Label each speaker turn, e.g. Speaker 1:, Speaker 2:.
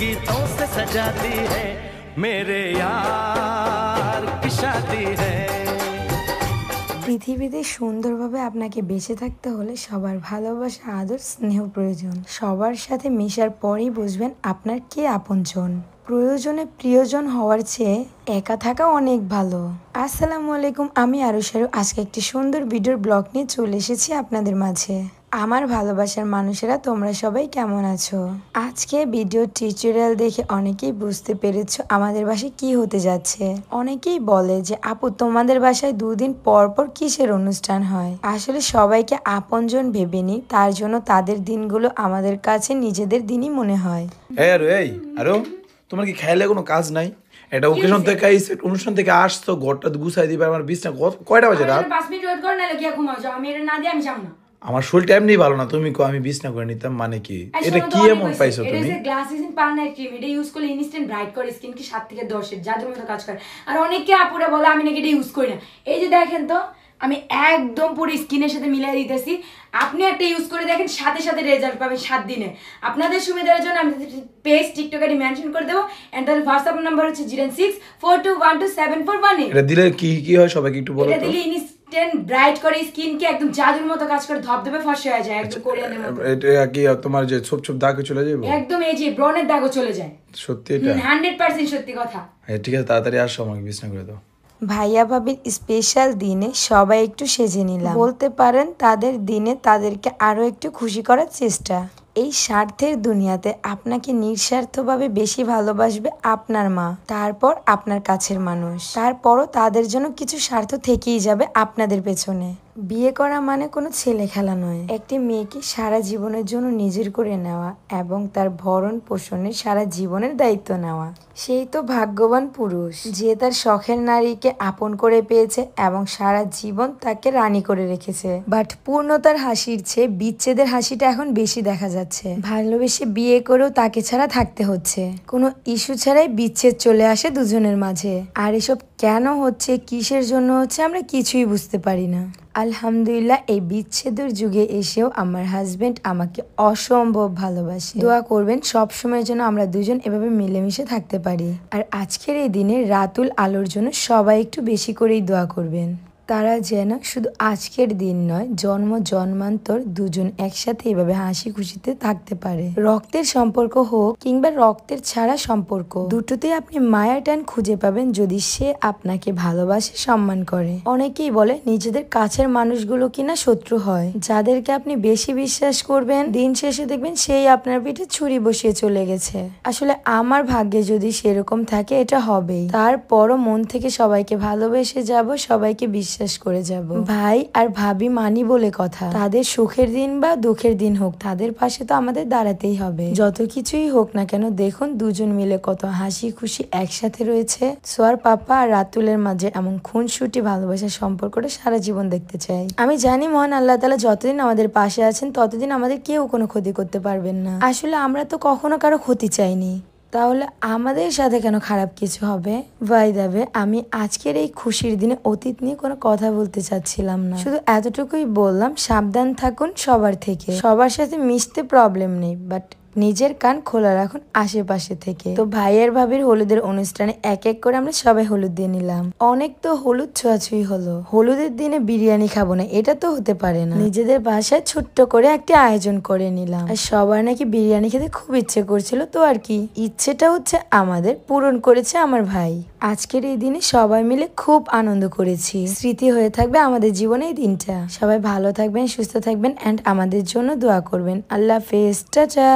Speaker 1: गीतों से सजाती है, मेरे यार की शादी है।
Speaker 2: পৃথিবীতে সুন্দরভাবে আপনাকে বেঁচে থাকতে হলে সবার ভালোবাসা, আদর, স্নেহ প্রয়োজন। সবার সাথে মেশার পরেই বুঝবেন আপনার কে আপনজন। প্রয়োজনে প্রিয়জন হওয়ার চেয়ে একা থাকা অনেক ভালো। আসসালামু আলাইকুম, আমি আরুশারু। আজকে একটি সুন্দর ভিডিওর ব্লগ নিয়ে চলে এসেছি আপনাদের মাঝে। আমার ভালোবাসার মানুষেরা, তোমরা সবাই কেমন আছো? আজকে ভিডিও টিউটোরিয়াল দেখে অনেকেই বুঝতে পেরেছো আমাদের বাসায় কি হতে যাচ্ছে। অনেকেই বলে যে আপু তোমাদের বাসায় দুদিন পর পর কিসের অনুষ্ঠান হয়? আসলে সবাইকে আপনজন ভেবে নি, তার জন্য তাদের দিনগুলো আমাদের কাছে নিজেদের দিনই মনে হয়।
Speaker 3: আরো তোমার কি খেয়ালে কোনো কাজ নাই? এটা ওকেশন থেকে আইছে, অনুষ্ঠান থেকে আসছো, ঘরটা গুছাই দিবে। আমার বিছনা কয়টা বাজে? রাত
Speaker 4: 5 মিনিট ওয়েট কর, নালে গিয়া ঘুমাও যাও। আমি এটা না দিয়ে আমি যাব না।
Speaker 3: আমার শরীরটা এমনি ভালো না, তুমি কো আমি বিছনা করে নিতাম মানে কি? এটা কি এমন পাইছো তুমি?
Speaker 4: এটা গ্লাসিসিন পার্লনাইট ক্রিম, এটা ইউজ করলে ইনস্ট্যান্ট ব্রাইট করে স্কিন কি 7 থেকে 10 এর জাদুর মতো কাজ করে। আর অনেকে আপুরা বলে আমি নাকি এটা ইউজ করি না। এই যে দেখেন তো, আমি একদম পুরো স্কিনের সাথে মিলাই দিতেছি। আপনি একটা ইউজ করে দেখেন, সাথে সাথে রেজাল্ট পাবেন 7 দিনে। আপনাদের সুবিধার জন্য আমি পেজ টিকটক আইডি মেনশন করে দেব। এন্ড তার হোয়াটসঅ্যাপ নাম্বার হচ্ছে 0642127418।
Speaker 3: এটা দিলে কি কি হয় সবাইকে একটু বলো তো।
Speaker 4: এটা দিলে ইনস্ট্যান্ট ব্রাইট করে স্কিন কে একদম জাদুর মতো কাজ করে, ধবধবে ফর্সা হয়ে যায় একদম কোরিয়ানের মতো।
Speaker 3: এটা কি তোমার যে ছোপ ছোপ দাগ চলে যাবে?
Speaker 4: একদম এই যে ব্রনের দাগও চলে যায়।
Speaker 3: সত্যি এটা
Speaker 4: 100% সত্যি কথা।
Speaker 3: ঠিক আছে, তাড়াতাড়ি আসো, আমাকে বিছনা করে দাও।
Speaker 2: ভাইয়া ভাবির স্পেশাল দিনে সবাই একটু সেজে নিলাম, বলতে পারেন তাদের দিনে তাদেরকে আরো একটু খুশি করার চেষ্টা। এই স্বার্থের দুনিয়াতে আপনাকে নিঃস্বার্থভাবে বেশি ভালোবাসবে আপনার মা, তারপর আপনার কাছের মানুষ, তারপরও তাদের জন্য কিছু স্বার্থ থেকেই যাবে আপনাদের পেছনে। বিয়ে করা মানে কোনো ছেলে খেলা নয়। একটি মেয়েকে সারা জীবনের জন্য নিজের করে নেওয়া এবং তার ভরণ পোষণের সারা জীবনের দায়িত্ব নেওয়া। সেই তো ভাগ্যবান পুরুষ যে তার শখের নারীকে আপন করে পেয়েছে এবং সারা জীবন তাকে রানী করে রেখেছে। বাট পূর্ণতার হাসির চেয়ে বিচ্ছেদের হাসিটা এখন বেশি দেখা যাচ্ছে। ভালোবেসে বিয়ে করেও তাকে ছাড়া থাকতে হচ্ছে, কোনো ইস্যু ছাড়াই বিচ্ছেদ চলে আসে দুজনের মাঝে। আর এসব কেন হচ্ছে, কিসের জন্য হচ্ছে, আমরা কিছুই বুঝতে পারি না। আলহামদুলিল্লাহ, এই বিচ্ছেদের যুগে এসেও আমার হাজবেন্ড আমাকে অসম্ভব ভালোবাসে। দোয়া করবেন সবসময়ের জন্য আমরা দুজন এভাবে মিলেমিশে থাকতে পারি। আর আজকের এই দিনে রাতুল আলোর জন্য সবাই একটু বেশি করেই দোয়া করবেন। তারা যেন শুধু আজকের দিন নয়, জন্ম জন্মান্তর দুজন একসাথে এভাবে হাসি খুশিতে থাকতে পারে। রক্তের সম্পর্ক হোক কিংবা রক্তের ছাড়া সম্পর্ক, দুটোতেই আপনি মায়ার টান খুঁজে পাবেন যদি সে আপনাকে ভালোবাসে, সম্মান করে। অনেকেই বলে নিজেদের কাছের মানুষগুলো কিনা শত্রু হয়। যাদেরকে আপনি বেশি বিশ্বাস করবেন, দিন শেষে দেখবেন সেই আপনার পিঠে ছুরি বসিয়ে চলে গেছে। আসলে আমার ভাগ্যে যদি সেরকম থাকে এটা হবেই। তারপরও মন থেকে সবাইকে ভালোবেসে যাব, সবাইকে বিশ্বাস করে যাব। ভাই আর ভাবি মানি বলে কথা, তাদের সুখের দিন বা দুঃখের দিন হোক, তাদের পাশে তো আমাদের দাঁড়াতেই হবে। যত কিছুই হোক না কেন, দেখুন দুজন মিলে কত হাসি খুশি একসাথে রয়েছে। সোয়ার পাপা আর রাতুলের মাঝে এমন খুনসুটি ভালোবাসার সম্পর্কটা সারা জীবন দেখতে চাই। আমি জানি মহান আল্লাহ তাআলা যতদিন আমাদের পাশে আছেন ততদিন আমাদের কেউ কোনো ক্ষতি করতে পারবেন না। আসলে আমরা তো কখনো কারো ক্ষতি চাইনি, তাহলে আমাদের সাথে কেন খারাপ কিছু হবে? বাই দ্য ওয়ে, আমি আজকের এই খুশির দিনে অতীত নিয়ে কোনো কথা বলতে চাচ্ছিলাম না, শুধু এতটুকুই বললাম সাবধান থাকুন সবার থেকে। সবার সাথে মিশতে প্রবলেম নেই, বাট নিজের কান খোলা রাখুন আশেপাশে থেকে। তো ভাইয়ের ভাবির হলুদের অনুষ্ঠানে এক এক করে আমরা সবাই হলুদ দিয়ে নিলাম। অনেক তো হলুদ ছোঁয়াছুঁই হলো। হলুদের দিনে বিরিয়ানি খাবো না, এটা তো হতে পারে না। নিজেদের বাসায় ছোট্ট করে একটি আয়োজন করে নিলাম। আর সবার নাকি বিরিয়ানি খেতে খুব ইচ্ছে করছিল, তো আর কি, ইচ্ছেটা হচ্ছে আমাদের পূরণ করেছে আমার ভাই। আজকের এই দিনে সবাই মিলে খুব আনন্দ করেছি। স্মৃতি হয়ে থাকবে আমাদের জীবনে এই দিনটা। সবাই ভালো থাকবেন, সুস্থ থাকবেন, এন্ড আমাদের জন্য দোয়া করবেন। আল্লাহ হাফেজ, টাটা।